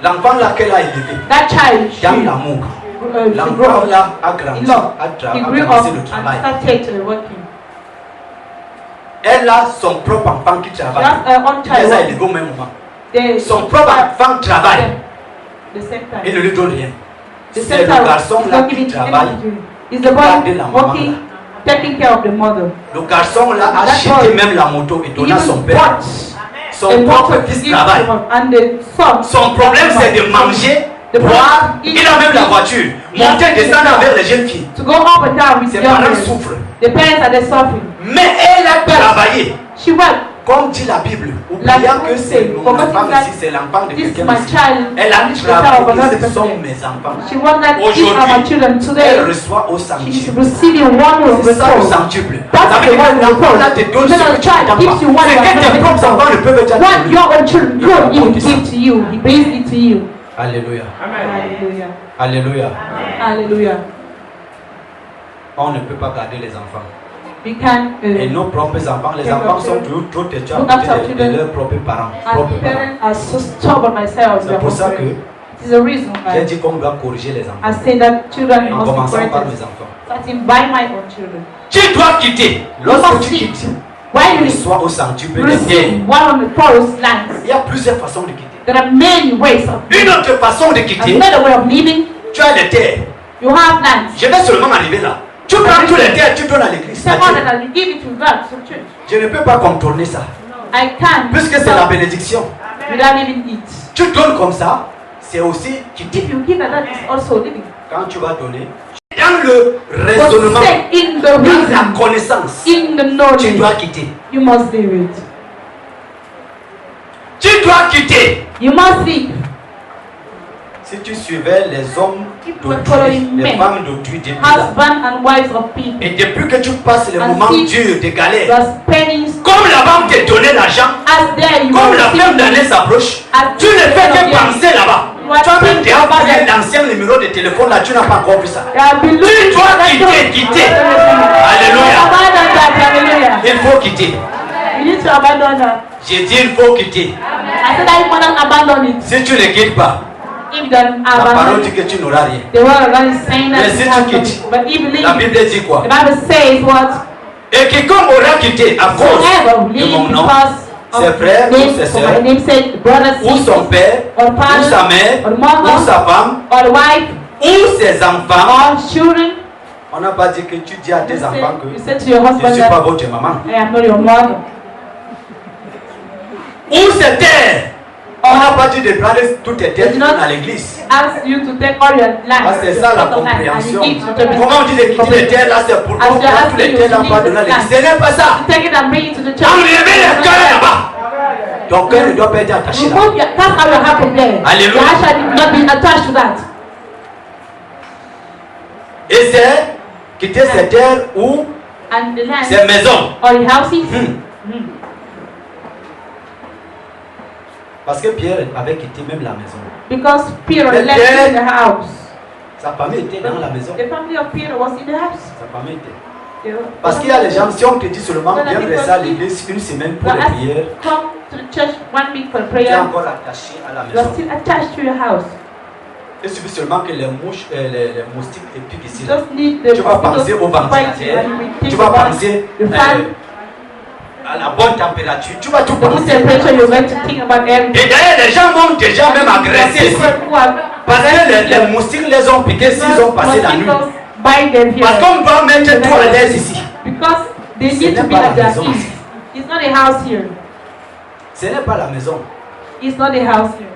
l'enfant là qu'elle a élevé, that child, she dans l'amour, grew l'enfant up là a grandi, in love. a He grew up commencé le and travail. started working. Elle a son propre enfant qui She travaille. has her own Il les a child. élevés au même moment. They Son propre enfant travaille. the same time. Il ne lui donne rien. The C'est same le time. garçon He's là not qui giving travaille. anything. It's the Garder boy la maman working, taking care of the mother. Le garçon là a That acheté boy, même la moto et He donné à son even père. bought Son a propre motor to fils give travaille. to him. And the son. Son problème c'est de manger, The boire. problem- Il a même la voiture. Monter, descendre avec les jeunes filles. To go up and down with Ses young parents men. souffrent. The parents are there suffering. Mais elle a travaillé. She went. Comme dit la Bible, La oubliant Bible que c'est say, mon forgetting enfant that ici, c'est l'enfant de This is quelqu'un my ici. child. Elle a and this is the child of travaillé, another ce sont person. mes enfants. She wants that these are my children Aujourd'hui, today. elle reçoit au She's sanctuaire. receiving one of C'est the ça le souls. sanctuple. That's Ça veut the dire one que l'enfant là te donne ce Then que the tu child n'attends gives you pas. what C'est you que are tes not propres enfants ne peuvent déjà te What donner. your own children Il could apporte give ça. to you, he brings it to you. Alléluia. Hallelujah. Alléluia. Hallelujah. On ne peut pas garder les enfants. We can Et nos propres enfants, les enfants sont toujours trop têtus à Look côté after de children. leurs propres parents. and Propres parents. parents are so stubborn myself. C'est pour ça que It is a reason j'ai why dit qu'on doit corriger les I enfants. say that children En must be commençant par corrected. mes enfants. Starting by my own children. Tu dois quitter. Lorsque must tu leave. quittes, Why you reçois au sanctuaire des receive terres. one of the forest lands? Il y a plusieurs façons de quitter. There are many ways of Une autre façon de quitter, another way of living. tu as des terres. You have lands. Je vais seulement arriver là. Tu prends tous les terres, tu donnes à l'église. à Someone Dieu. that you give it to God, to church. Je ne peux pas contourner ça. I can't. Puisque c'est la bénédiction. Without living it. Tu donnes comme ça, c'est aussi quitter. If you give that, is also living. Quand tu vas donner, dans le But raisonnement, say in the dans la reason, connaissance, in the tu knowledge, dois quitter. you must live it. Tu dois quitter. You must live. Si tu suivais les hommes d'autrui, following les men, femmes d'autrui depuis là, Husband and wives of people. et depuis que tu passes les And moments see- durs de You galère, are spending comme la banque te donnait l'argent, as there you comme are la fin receiving d'année s'approche, as tu ne fais que Yeah. penser là-bas. You are Toi-même, thinking tu as about pris it. l'ancien numéro de téléphone là, tu n'as pas encore vu ça. You have been looking dois for that quitter, door. quitter. Alléluia. Alléluia. Abandon that. Hallelujah. Il faut quitter. You need to abandon that. J'ai dit il faut quitter. I said that you cannot abandon it. Si tu ne quittes pas, If you don't la parole abandon dit it, que tu n'auras rien. the word of God is saying that Mais you si have tu quittes, nothing. But if you La leave, Bible dit quoi? the Bible says what? Et quiconque aura quitté à cause Whoever de leave mon nom, because ses of frères ou name, ses for sœurs, my namesake, brothers, ou son sisters, père, or ou sa father, mère, or mother, ou sa femme, or the wife, ou ses enfants, or children, on n'a pas dit que tu dis à tes enfants you que said to your je ne husband suis pas that votre maman. I am not your mother. Ou ses terres, On n'a pas dit de prendre toutes tes They terres did not à l'église. ask you to take all your land. Ah, c'est ça la compréhension. Comment on dit de quitter les terres là, c'est pour As qu'on you're prenne toutes les asking you terres là, to on va donner à leave l'église. this Ce n'est pas ça. land, take it and bring it to the church. Enlevez les cœurs là-bas. Ton cœur ne doit pas être attaché là. Remove your, that's how you have there. Alléluia. Your heart shall not be attached to that. Et c'est quitter ces terres ou And the land ces maisons. or the houses. Parce que Pierre avait quitté même la maison. Because Peter Mais left Pierre- in the house. Sa famille était dans la maison. The family of Peter was in the house. Sa famille était. They were- Parce qu'il y a les gens, si on te dit seulement Voilà, viens because rester à l'église une semaine pour But les as prières, you come to the church 1 week for tu es prayer, encore attaché à la you are maison. still attached to your house. Il suffit seulement que les mouches, les moustiques te piquent ici. You Là. just need the Tu vas penser au mosquitoes to bite you ventilateur, and you will tu think vas about penser the fan, à la bonne température, tu vas tout the good penser. temperature, you're going to think about everything. Et d'ailleurs, les gens vont déjà même agresser ici. People who are Parce que les moustiques les ont piqués s'ils ont passé la nuit. mosquitoes bite them here. Parce qu'on doit mettre tout à l'aise ici. Because they Ce need to n'est be pas la at their maison. ease. It's not a house here. Ce n'est pas la maison. It's not a house here.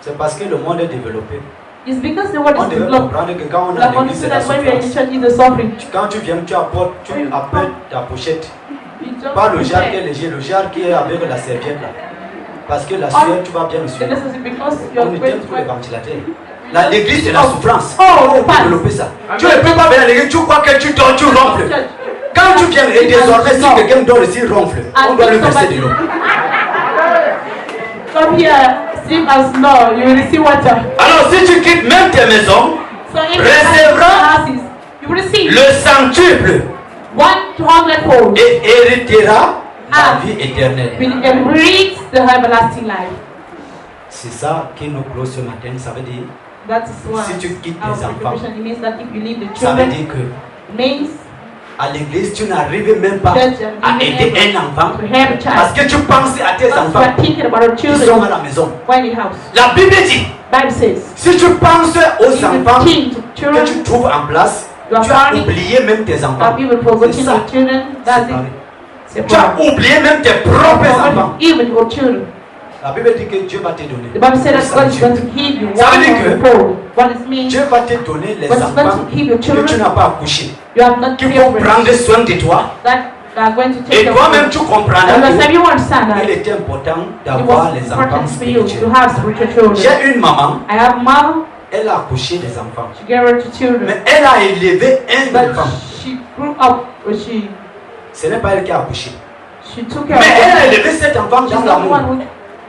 C'est parce que le monde est développé. It's because the word On is devait developed. comprendre que quand on We a have l'église, c'est understood la that when we are in the souffrance. church, it's the suffering. Quand tu viens, tu apportes, tu appelles ta pochette. You just Pas le jar qui est prepare. léger, le jar qui est avec la serviette là. Parce que la Oh. sueur, tu vas bien le The suivre. necessity because you're On going était to pour les ventilateurs. L'église, c'est la Oh. souffrance. Oh, On le peut pain. développer ça. Tu ne peux pas venir à l'église, tu crois que tu dors, tu ronfles. Quand tu viens, et désormais, si quelqu'un dort ici, ronfle, on doit lui verser de l'eau. Come here, sleep and snore, you will receive water. Alors, si tu quittes même tes maisons, So if you recevra have houses, you will receive le centuple 100-fold. et héritera la Ah. vie éternelle. Will inherit the everlasting life. C'est ça qui nous close ce matin. Ça veut dire, That is why Si tu quittes our tes enfants, contribution, it means that if you leave the ça veut children, dire que it means à l'église, tu n'arrives même pas Church and à aider un enfant to have a child. parce que tu penses à tes Because you enfants are thinking about your qui sont à children la maison. when in house. La Bible dit, Bible says, si tu penses aux if you enfants think to que children, tu trouves en place, you are tu as planning, oublié même tes enfants. have even forgotten C'est ça. your children, that's C'est it. pareil. C'est Tu as pareil. oublié même tes propres enfants. Even your children. La Bible dit que Dieu va te donner. The Bible said that God is going to Dieu give you Ça veut one dire of que the fold. What it means, va te donner les God is going enfants to give your que tu children n'as pas accouchés, you have not qui vont given, prendre soin de toi. that are going to take Et care toi-même, of tu you. comprendras And the qu'il you understand that it est important d'avoir was les enfants important for you to spirituels. have spiritual children. J'ai une maman, I have mom, elle a accouché des enfants. she gave her to children. Mais elle a élevé un But enfant. she grew up, Ce n'est pas elle qui a accouché. she took care Mais elle a of élevé cet enfant She's dans not the l'amour. one who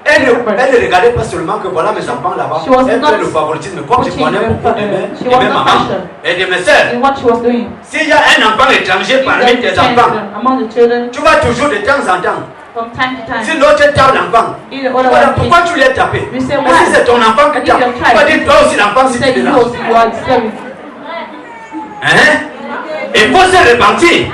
Elle ne regardait pas seulement que voilà mes enfants là-bas. She was Elle not fait le favoritisme. Comme je watching connais them, beaucoup de mes, she de was mes not mamans passionate et de mes sœurs. in what she was doing. S'il y a un enfant étranger parmi There's tes children enfants, among the children, tu vas toujours de temps en temps. from time to time, Si l'autre tape l'enfant, either voilà, other one pourquoi tu lui as tapé? We say, Mais why? si c'est ton enfant qui If tape, your tu child- vas dire toi aussi l'enfant si tu said te you lances. are disturbing. Hein? Il faut se repentir.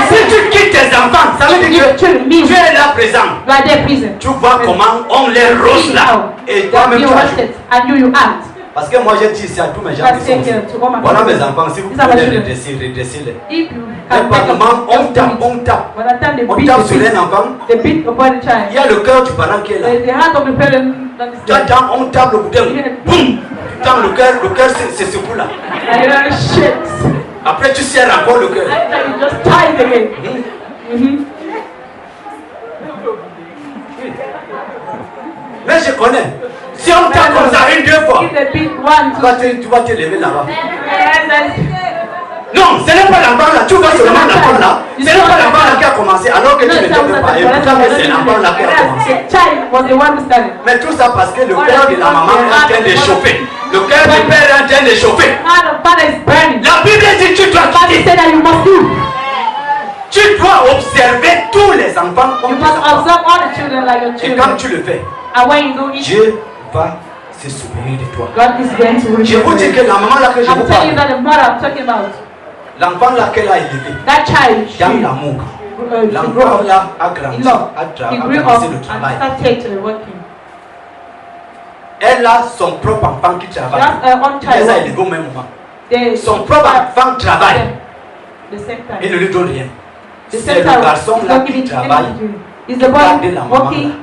Si tu quittes tes enfants, ça veut If dire your que children tu mean es là présent. you are there present. Tu vois comment on les rose là. Et toi-même You tu watch ajoutes. it and you act. Parce que moi j'ai dit ici à tous mes gens That's qui sont it ici. here to all my Voilà people. mes enfants, si vous These are pouvez my les children. redresser-les. If you Mais can par take moment, a on tape. by the time they On beat tape the sur un beat, enfant. they beat upon the Il child. y a le cœur du parent qui est là. The heart of the parent that is Tu there. attends, on tape le bouton. Boum! Tu tends le cœur se secoue là. And it only shakes. Après tu serres encore le cœur. And then you just tie it again. Mm-hmm. Mais je connais. Si on tape comme ça une, deux fois, If they beat one, two, tu vas te lever là-bas. and then Non, ce n'est pas l'enfant là. Tu vois seulement l'enfant là. Ce n'est pas l'enfant là qui a commencé alors que tu ne t'en veux pas. Et pourtant que c'est l'enfant là qui a commencé. the child was the one who started. Mais tout ça parce que le cœur de la maman est en train de chauffer. Le cœur du père est en train de chauffer. Heart of father is burning. La Bible dit tu dois Bible quitter. said that you must do. Tu dois observer tous les enfants You comme tes must enfants. observe all the children like your Et quand children. tu le fais, And when you do it, Dieu va se souvenir de toi. God is going to Je vous dis que la maman là que je vous I'm telling you parle, that the mother I'm talking about, l'enfant là qu'elle a élevé, that child, she dans l'amour, grew l'enfant up là a grandi, in love. a He grew up commencé le and travail. started working. Elle a son propre enfant qui She travaille. has her own Il les a child. élevés au même moment. They Son propre enfant travaille the same et time. ne lui donne rien. The C'est le center garçon is là not qui giving travaille. Is the Garder boy la maman working, là.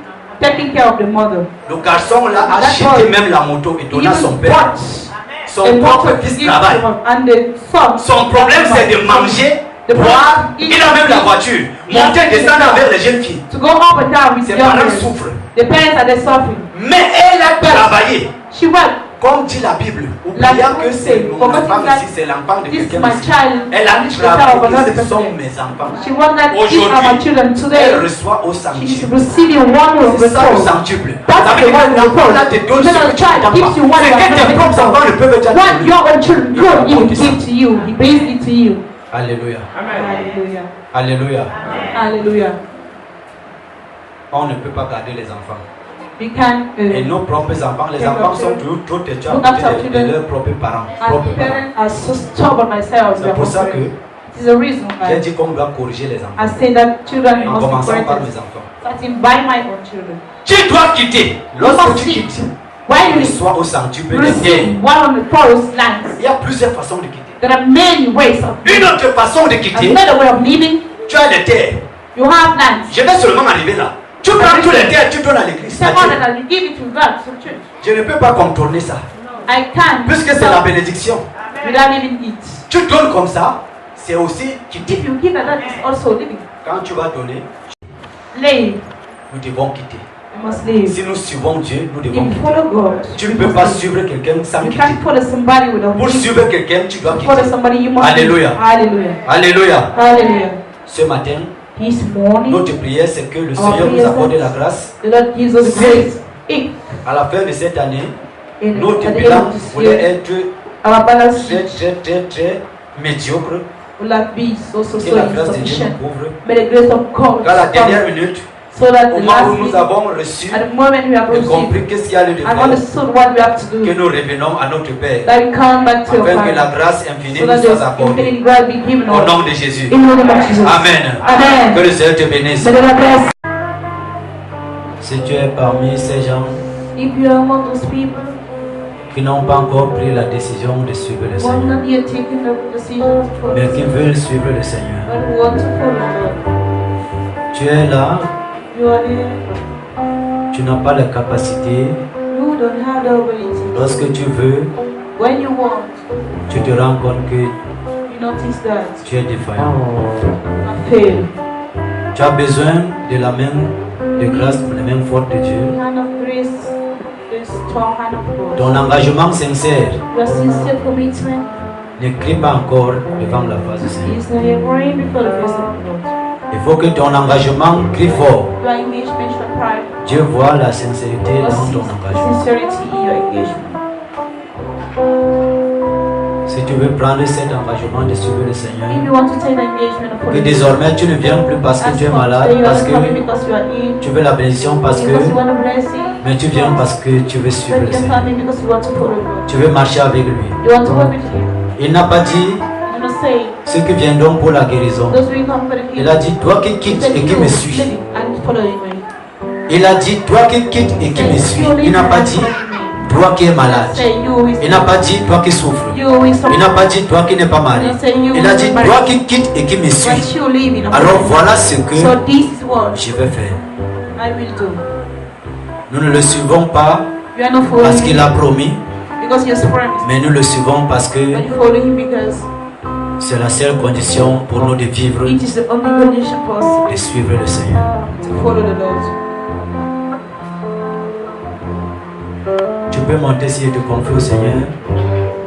taking care of the mother. Le garçon là a That acheté boy, même la moto et He donné à son even père. bought Son a propre motor to fils give to travaille. him, and the son. Son problème c'est de manger, The boire. problem Il a même la voiture. Monter et descendre avec les jeunes filles. To go up and down with Ses young parents girls. souffrent. The parents are there suffering. Mais elle a travaillé. She went. Comme dit la Bible, La oubliant Bible que c'est say, mon forgetting enfant that ici, c'est l'enfant de This is quelqu'un my ici. child. Elle a This is the child of travaillé, another ce sont person. mes enfants. She wants that these are my children Aujourd'hui, today. elle reçoit au She is centuple. receiving one of C'est the ça le soul. centuple. That's Ça veut the dire one que of the l'enfant là soul. te donne ce Even que a tu child n'entends gives you pas. one C'est of que tes the propres enfants ne peuvent déjà What te your own children Il could faut even que ça. give to you. He brings it to you. Alléluia. Hallelujah. Alléluia. Hallelujah. On ne peut pas garder les enfants. We can Et nos propres enfants, les enfants sont toujours trop têtus à Look côté after de children. leurs propres parents. Our parents are so stubborn themselves. C'est pour ça que It is a reason j'ai why dit qu'on doit corriger les I enfants. say that children En must be commençant par corrected. mes enfants. Starting by my own children. Tu dois quitter. Lorsque must tu leave. quittes, Why you sois au centuple des receive biens. one of the forest lands? Il y a plusieurs façons de quitter. There are many ways of Une autre façon de quitter, another way of living. tu as des terres. You have lands. Je vais seulement arriver là. Tu prends tous les terres, tu donnes à l'église. à Someone Dieu. that you give it to God, to church. Je ne peux pas contourner ça. I can't. Puisque c'est la bénédiction. Without living it. Tu donnes comme ça, c'est aussi quitter. If you give that, it's also living. Quand tu vas donner, Live. nous devons quitter. You must live. Si nous suivons Dieu, nous If devons you quitter. follow God, Tu ne you peux must pas live. suivre quelqu'un sans You quitter. can't follow somebody without Pour living. suivre quelqu'un, tu dois Follow quitter. somebody, you must Alléluia. live. Hallelujah. Alléluia. Hallelujah. Ce matin, This morning, notre prière, c'est que le Our Seigneur nous prayer accorde is la grâce. the Lord gives us Si. grace. If À la fin de cette année, in notre at the bilan end of this voulait year, être our balance très, sheet très médiocre. will not be so Que la grâce de Dieu insufficient. nous couvre. May the grace of God Qu'à la come, dernière minute, so that au the moment last où nous minute, avons reçu at the moment we have et received compris qu'est-ce qu'il y a lieu de and faire, understood what we have to do, que nous revenons à notre Père, that we come back to your afin que la Father, grâce infinie so nous that soit the accordée. infinite grace be given Au us. nom de Jésus. In the name of Jesus. Amen. Amen. Que le Seigneur te bénisse. May the Lord bless. Si tu es parmi ces gens If you are among those people qui n'ont pas encore pris la décision de suivre le who have Seigneur, not yet taken the decision to follow, mais qui veulent suivre le Seigneur, but who want to follow God, tu es là, you are here. tu n'as pas la capacité. You don't have the ability. Lorsque tu veux, When you want, tu te rends compte que you notice that tu es défaillant. I fail. Tu as besoin de la main de grâce, de la main forte de The Dieu. hand of grace, the strong hand of God. Ton engagement sincère Your sincere commitment ne crie pas encore devant la face du Seigneur. is not yet praying before the face of God. Il faut que ton engagement crie fort. Your engagement should cry. Dieu voit la sincérité Your dans ton engagement. sincerity in your engagement. Si tu veux prendre cet engagement de suivre le If Seigneur, you want to take the engagement of que following désormais tu ne viens plus parce que tu es malade, you parce are not coming que because you are ill, tu veux la bénédiction, parce que, because you want a blessing, mais tu viens parce que tu veux suivre but le you're Seigneur. coming because you want to follow God. Tu veux marcher avec lui. You want to work with Him. Il n'a pas dit You don't say, ceux qui viendront pour la guérison. those who come for the Il kingdom. a dit toi qui quittes et qui me suis. Living and following me. Il a dit toi qui quittes et qui me suis. Il n'a pas dit toi qui es malade. Say you will Il n'a pas dit toi qui souffres. you will Il n'a pas dit toi qui n'es pas marié. Il a dit toi qui quittes et qui me suis. what you live in. Alors voilà ce que So this is what je vais faire. I will do. Nous ne le suivons pas You are not following parce qu'il a him promis, because he has promised. mais nous le suivons parce que But you follow him because c'est la seule condition pour nous de vivre, it is the only condition possible de suivre le Seigneur. to follow the Lord. Tu peux monter si tu te confies au Seigneur.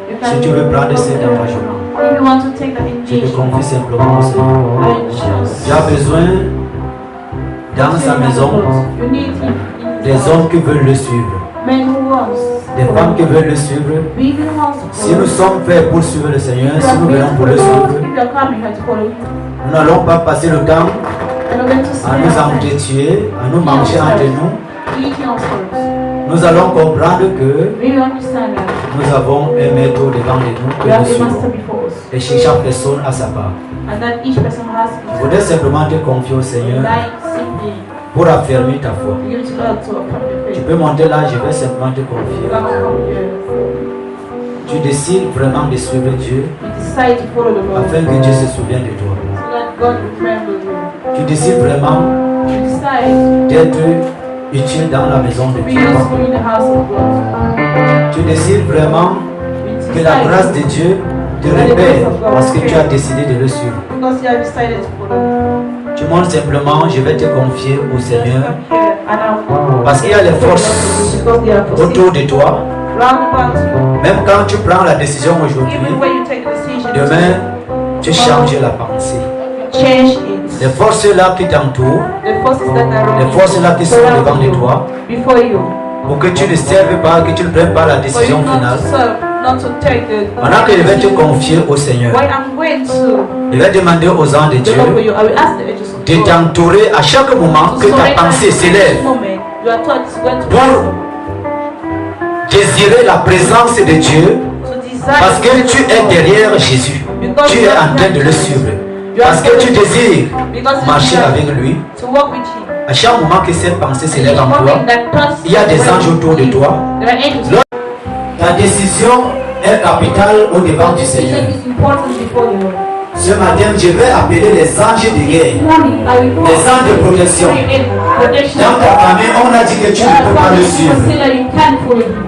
You Si can, tu veux prendre cet engagement, if you want to take that tu te engagement, confies simplement au Seigneur. I just Tu as besoin dans sa maison you need him in des his hommes qui veulent le suivre, men who wants des femmes qui veulent le suivre. big and wants to Si nous sommes faits pour suivre le Seigneur, If you si are nous made venons pour for le the Lord, suivre, if you are coming here to follow him, nous n'allons pas passer le temps you're not going to à nous spend entretuer, à nous manger entre nous. eating ourselves. Nous allons comprendre que We understand that nous avons un maître devant de nous we que nous have a master suivons. before us, Et chaque personne a sa part. and that each person has Je his voudrais simplement te confier au Seigneur like simply pour affermir ta foi. to give it to God to affirm your Tu faith. peux monter là, je vais simplement te You confier. cannot come here. Tu décides vraiment de suivre Dieu You decide to follow the Lord afin que Dieu se souvienne de toi. so that God will remember you. Tu décides vraiment You decide d'être utile dans la maison de to be Dieu. useful in the house of God. Tu décides vraiment You que la decide grâce de Dieu te répète parce que tu as décidé de le suivre. because you have decided to follow Him. Tu montres simplement, je vais te confier au Just Seigneur come here and I'll parce qu'il y a les forces because they are autour de toi. round about you. Même quand tu prends la décision aujourd'hui, Even when you take a decision, demain, tu changes la pensée. change it. Les forces là qui t'entourent, The forces that are les forces là qui sont devant de toi, before you, pour que tu ne serves pas, que tu ne prennes pas la for you décision not finale. to serve, not to take the. Pendant que je vais te confier au Seigneur, What I'm going to je vais demander aux anges de do Dieu for you, I will ask the angels of de God t'entourer à chaque moment que to ta surrender pensée at this s'élève moment. Your thought is going to pour désirer la présence de Dieu to desire parce que tu es derrière Jésus. Tu es en train de le suivre. Parce que tu désires marcher avec lui. to walk with Him. À chaque moment que cette pensée And s'élève each en toi, moment that thoughts il y a des anges autour de toi. There are angels. Ta décision est capitale au devant du Seigneur. Decision is important before the Lord. Ce matin, je vais appeler les anges de guerre, Morning, I will call les anges de protection. protection. Dans ta famille, on a dit que tu ne peux pas le suivre. Consider you can follow Him.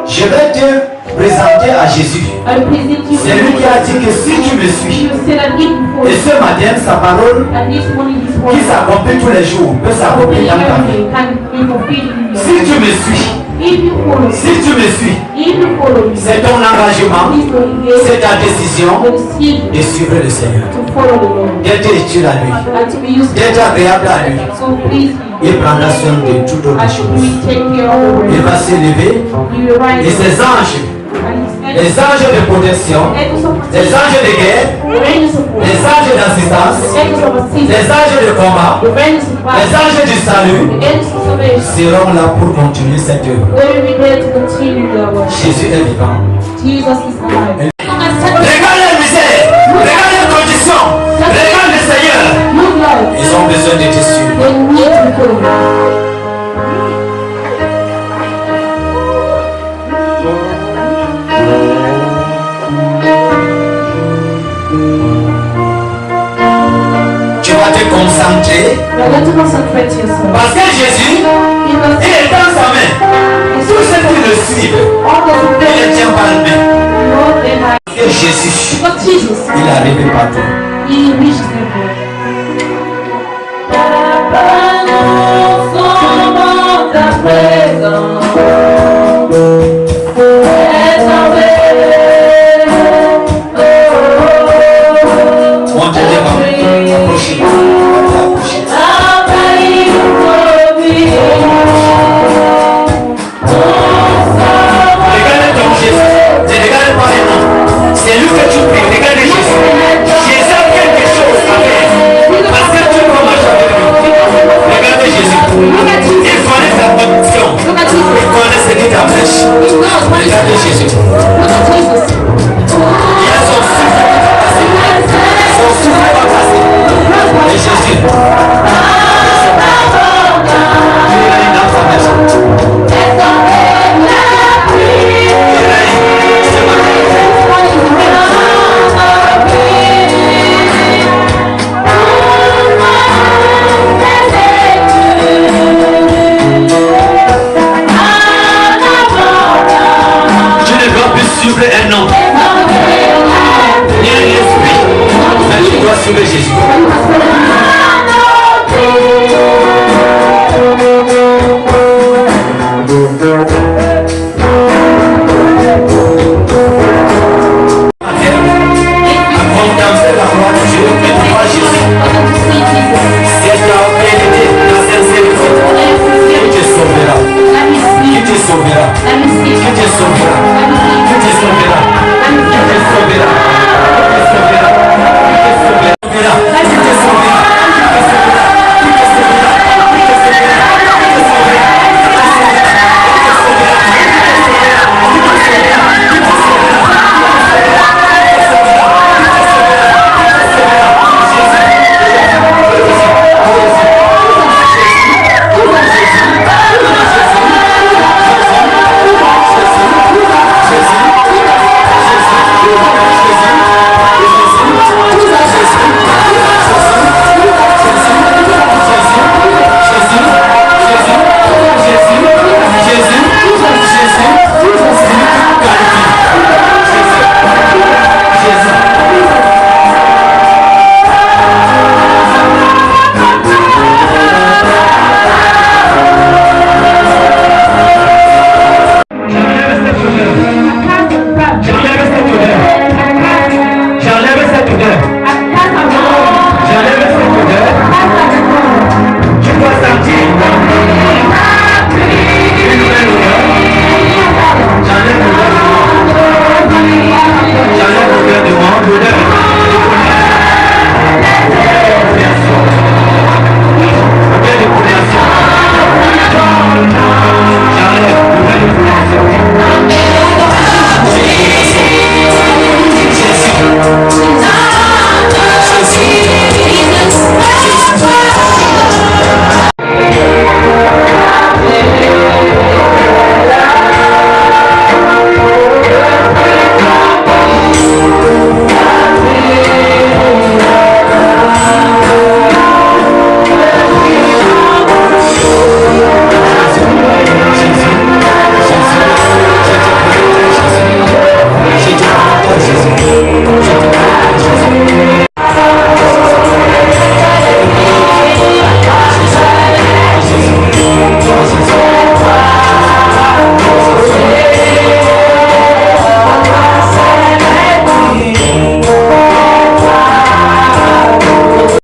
Je vais te présenter à Jésus. I will present you. C'est lui qui a dit que si tu me suis, You say that if you follow et ce matin, sa parole and this morning His qui word s'accomplit tous les jours peut s'accomplir dans ta vie. can be fulfilled in your Si life. tu me suis, If you follow si tu me suis, if you follow me, c'est ton engagement, please don't engage c'est ta décision the decision de suivre le Seigneur, to follow the Lord d'être utile à lui, and to be useful, d'être agréable à lui. so please Him. Il prendra soin de toutes autres And choses. we take care of the Il rest. va s'élever He will rise et ses anges, and His les anges de protection, angels of les protection, anges de guerre, the angels of war, les anges d'assistance, the angels of assistance, les anges de combat, the angels of les battle, anges du salut the angels of salvation. seront là pour continuer cette œuvre. They will be there to continue their work. Jésus est vivant. Jesus is alive. Regarde les misères, regarde les conditions, regarde le Seigneur. Look Lord, Ils ont besoin de te suivre. they need to follow. Tu vas te concentrer You are going to concentrate yourself. parce que Jésus, Because il est dans sa main. Tous ceux qui le suivent, all those who il ne tient pas la main. know they have. Et Jésus, But Jesus, il est arrivé partout. He reached them.